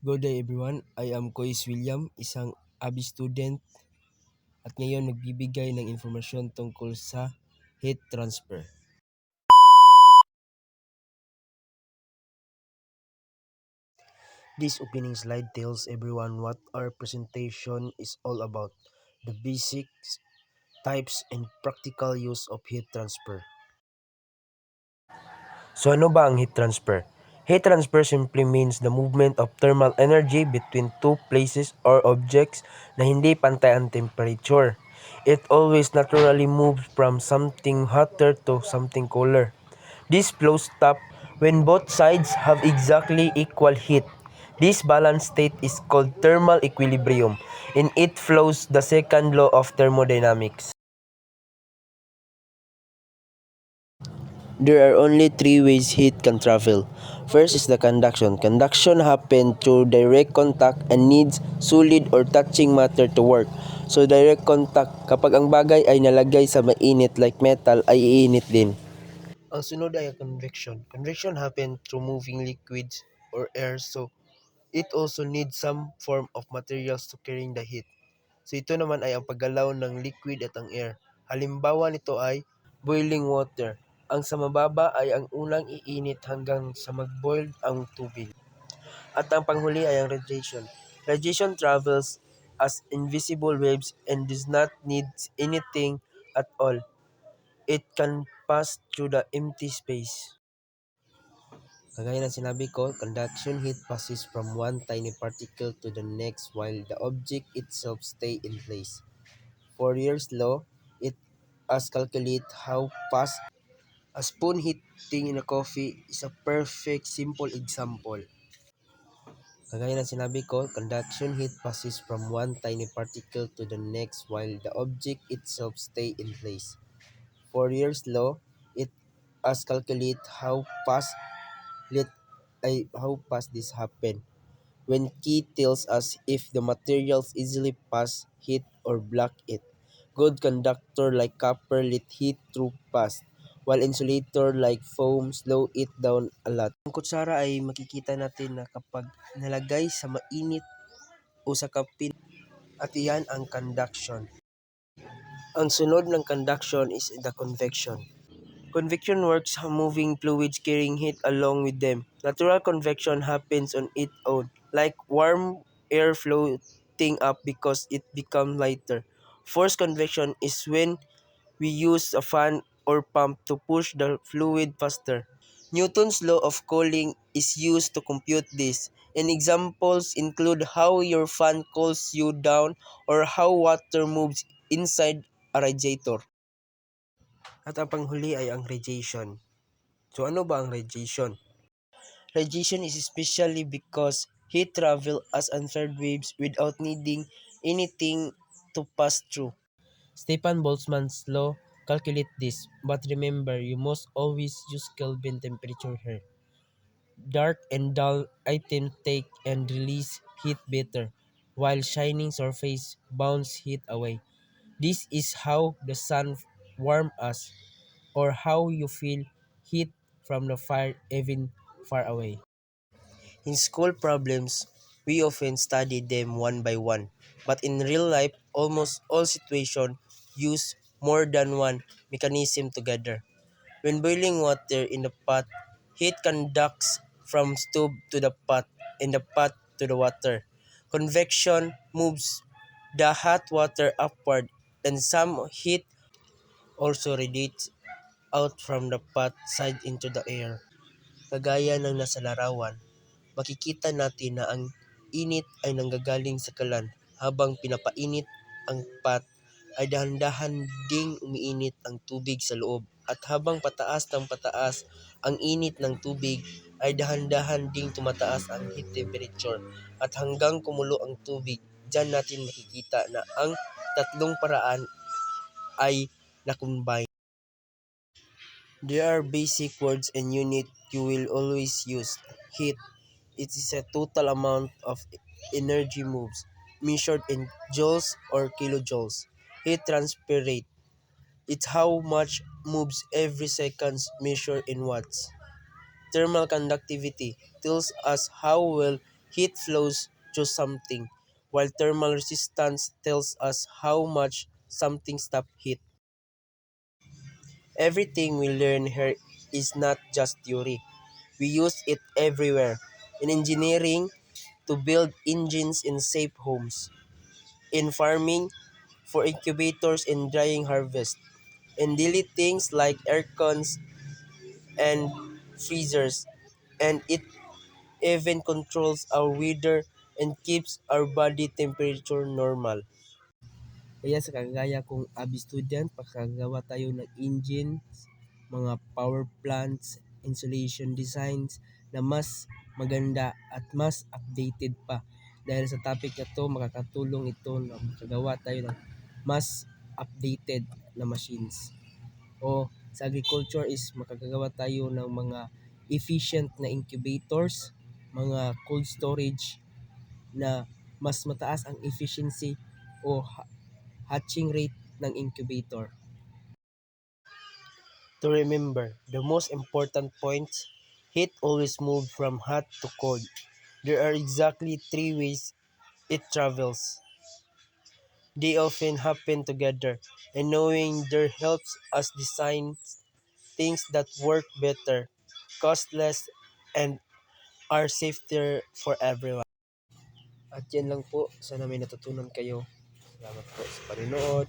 Good day everyone, I am Kois William, isang ABI student at ngayon nagbibigay ng informasyon tungkol sa heat transfer. This opening slide tells everyone what our presentation is all about, the basics, types, and practical use of heat transfer. So ano ba ang heat transfer? Heat transfer simply means the movement of thermal energy between two places or objects na hindi pantay ang temperature. It always naturally moves from something hotter to something cooler. This flow stops when both sides have exactly equal heat. This balanced state is called thermal equilibrium. In it flows the second law of thermodynamics. There are only three ways heat can travel. First is the conduction. Conduction happens through direct contact and needs solid or touching matter to work. So direct contact, kapag ang bagay ay nalagay sa mainit like metal, ay iinit din. Ang sunod ay ang convection. Convection happens through moving liquids or air, so it also needs some form of materials to carrying the heat. So ito naman ay ang paggalaw ng liquid at ang air. Halimbawa nito ay boiling water. Ang sa mababa ay ang unang iinit hanggang sa mag-boil ang tubig. At ang panghuli ay ang radiation. Radiation travels as invisible waves and does not need anything at all. It can pass through the empty space. Kagaya ng sinabi ko, conduction heat passes from one tiny particle to the next while the object itself stay in place. Fourier's law, it as calculate how fast a spoon hitting in a coffee is a perfect simple example. Kagaya ng sinabi ko, conduction heat passes from one tiny particle to the next while the object itself stay in place. Fourier's law, it as calculate how fast this happen. When key tells us if the materials easily pass heat or block it. Good conductor like copper let heat through fast, while insulator like foam slow it down a lot. Ang kutsara ay makikita natin na kapag nalagay sa mainit o sa kapin at iyan ang conduction. Ang sunod ng conduction is the convection. Convection works moving fluids carrying heat along with them. Natural convection happens on its own, like warm air floating up because it becomes lighter. Forced convection is when we use a fan or pump to push the fluid faster. Newton's law of cooling is used to compute this, and examples include how your fan cools you down or how water moves inside a radiator. At ang panghuli ay ang radiation. So ano ba ang radiation? Radiation is especially because heat travel as unfair waves without needing anything to pass through. Stefan Boltzmann's law calculate this, but remember you must always use Kelvin temperature here. Dark and dull items take and release heat better, while shining surface bounce heat away. This is how the sun warms us, or how you feel heat from the fire even far away. In school problems, we often study them one by one, but in real life, almost all situations use more than one mechanism together. When boiling water in the pot, heat conducts from stove to the pot and the pot to the water. Convection moves the hot water upward and some heat also radiates out from the pot side into the air. Kagaya ng nasa larawan, makikita natin na ang init ay nanggagaling sa kalan habang pinapainit ang pot ay dahan-dahan ding umiinit ang tubig sa loob at habang pataas ng pataas ang init ng tubig ay dahan-dahan ding tumataas ang heat temperature at hanggang kumulo ang tubig. Diyan natin makikita na ang tatlong paraan ay na-combine. There are basic words and unit you will always use. Heat. It is a total amount of energy moves, measured in joules or kilojoules. Heat transfer rate. It's how much moves every second measured in watts. Thermal conductivity tells us how well heat flows through something, while thermal resistance tells us how much something stops heat. Everything we learn here is not just theory. We use it everywhere. In engineering, to build engines in safe homes. In farming, for incubators and drying harvest. In daily things like aircons and freezers. And it even controls our weather and keeps our body temperature normal. Kaya sa kagaya kong abi student, pakagawa tayo ng engines, mga power plants, insulation designs na mas maganda at mas updated pa. Dahil sa topic na to, makakatulong ito na makagawa tayo ng mas updated na machines. O sa agriculture is makakagawa tayo ng mga efficient na incubators, mga cold storage na mas mataas ang efficiency o hatching rate ng incubator. To remember, the most important points, heat always moves from hot to cold. There are exactly three ways it travels. They often happen together, and knowing there helps us design things that work better, cost less, and are safer for everyone. At yan lang po, sana may natutunan kayo. Salamat po sa panonood.